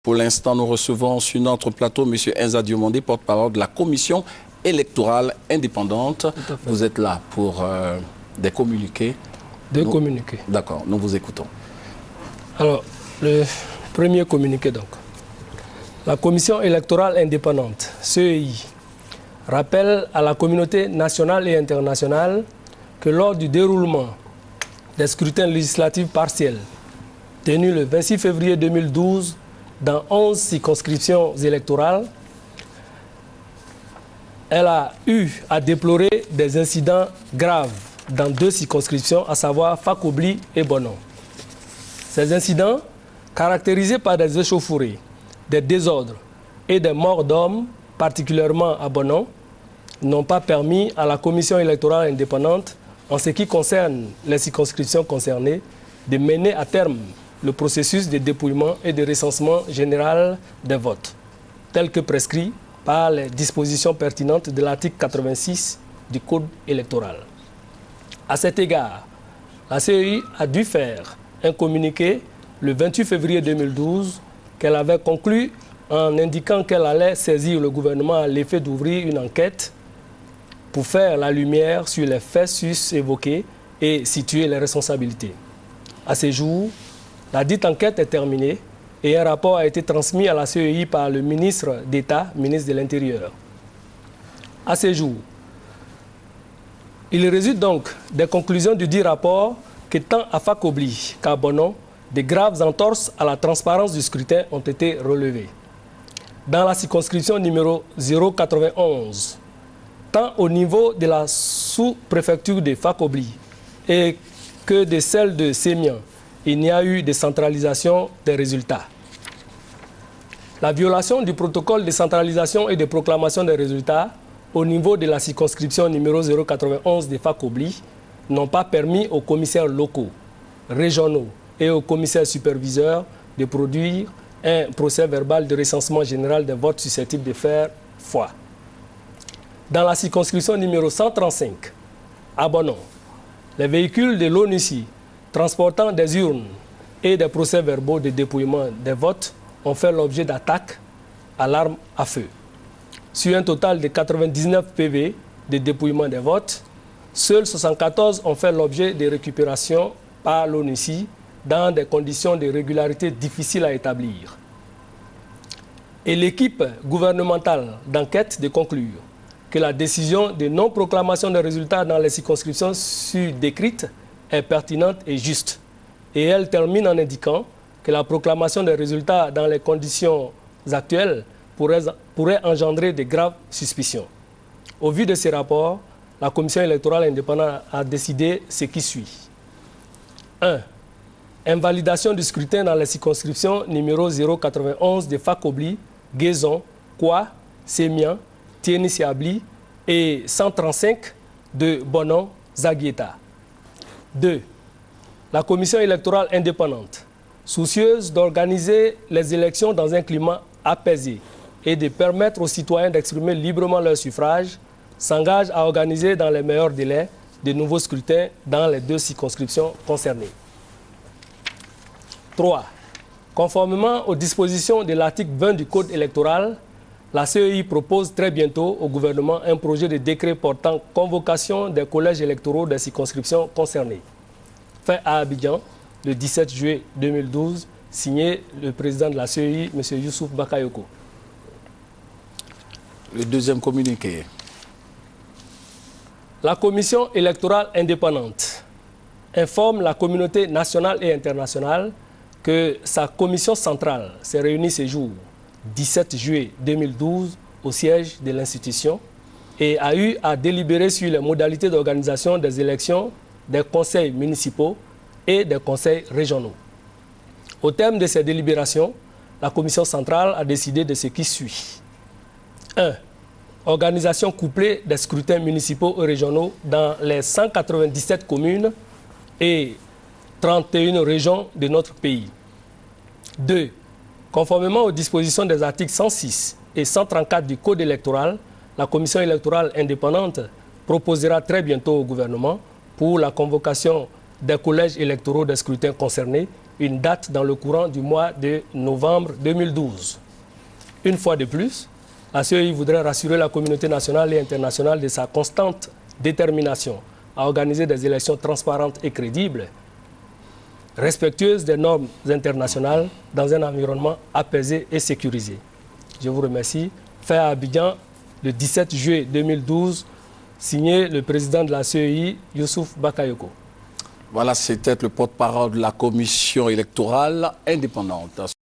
Pour l'instant, nous recevons sur notre plateau M. Enza Diomandé, porte-parole de la commission électorale indépendante. Vous êtes là pour des communiqués. Deux communiqués. D'accord, nous vous écoutons. Alors, le premier communiqué donc. La commission électorale indépendante, CEI, rappelle à la communauté nationale et internationale que lors du déroulement des scrutins législatifs partiels tenus le 26 février 2012 dans 11 circonscriptions électorales, elle a eu à déplorer des incidents graves dans 2 circonscriptions, à savoir Fakobli et Bonon. Ces incidents, caractérisés par des échauffourées, des désordres et des morts d'hommes, particulièrement à Bonon, n'ont pas permis à la commission électorale indépendante, en ce qui concerne les circonscriptions concernées, de mener à terme le processus de dépouillement et de recensement général des votes, tel que prescrit par les dispositions pertinentes de l'article 86 du Code électoral. À cet égard, la CEI a dû faire un communiqué le 28 février 2012 qu'elle avait conclu en indiquant qu'elle allait saisir le gouvernement à l'effet d'ouvrir une enquête pour faire la lumière sur les faits sus-évoqués et situer les responsabilités. À ce jour, la dite enquête est terminée et un rapport a été transmis à la CEI par le ministre d'État, ministre de l'Intérieur. À ce jour, il résulte donc des conclusions du dit rapport que tant à Fakobli qu'à Bonon, de graves entorses à la transparence du scrutin ont été relevées. Dans la circonscription numéro 091, tant au niveau de la sous-préfecture de Fakobli et que de celle de Sémian, il n'y a eu de centralisation des résultats. La violation du protocole de centralisation et de proclamation des résultats au niveau de la circonscription numéro 091 de Fakobli n'ont pas permis aux commissaires locaux, régionaux et aux commissaires superviseurs de produire un procès verbal de recensement général des votes susceptibles de faire foi. Dans la circonscription numéro 135, à Bonon, les véhicules de l'ONUCI transportant des urnes et des procès-verbaux de dépouillement des votes ont fait l'objet d'attaques à l'arme à feu. Sur un total de 99 PV de dépouillement des votes, seuls 74 ont fait l'objet de récupération par l'ONUCI dans des conditions de régularité difficiles à établir. Et l'équipe gouvernementale d'enquête de conclure que la décision de non-proclamation des résultats dans les circonscriptions sur-décrites est pertinente et juste. Et elle termine en indiquant que la proclamation des résultats dans les conditions actuelles pourrait engendrer de graves suspicions. Au vu de ces rapports, la commission électorale indépendante a décidé ce qui suit. 1. Invalidation du scrutin dans les circonscriptions numéro 091 de Fakobli, Guézon, Kwa, Sémian, Tieni-Siabli et 135 de Bonon, Zagieta. 2. La commission électorale indépendante, soucieuse d'organiser les élections dans un climat apaisé et de permettre aux citoyens d'exprimer librement leur suffrage, s'engage à organiser dans les meilleurs délais de nouveaux scrutins dans les 2 circonscriptions concernées. 3. Conformément aux dispositions de l'article 20 du Code électoral, la CEI propose très bientôt au gouvernement un projet de décret portant convocation des collèges électoraux des circonscriptions concernées. Fait à Abidjan, le 17 juillet 2012, signé le président de la CEI, M. Youssouf Bakayoko. Le deuxième communiqué. La commission électorale indépendante informe la communauté nationale et internationale que sa commission centrale s'est réunie ce jour, 17 juillet 2012, au siège de l'institution et a eu à délibérer sur les modalités d'organisation des élections des conseils municipaux et des conseils régionaux. Au terme de ces délibérations, la commission centrale a décidé de ce qui suit. 1. Organisation couplée des scrutins municipaux et régionaux dans les 197 communes et 31 régions de notre pays. 2. Conformément aux dispositions des articles 106 et 134 du Code électoral, la commission électorale indépendante proposera très bientôt au gouvernement pour la convocation des collèges électoraux des scrutins concernés une date dans le courant du mois de novembre 2012. Une fois de plus, la CEI voudrait rassurer la communauté nationale et internationale de sa constante détermination à organiser des élections transparentes et crédibles, respectueuses des normes internationales, dans un environnement apaisé et sécurisé. Je vous remercie. Fait à Abidjan, le 17 juillet 2012, signé le président de la CEI, Youssouf Bakayoko. Voilà, c'était le porte-parole de la commission électorale indépendante.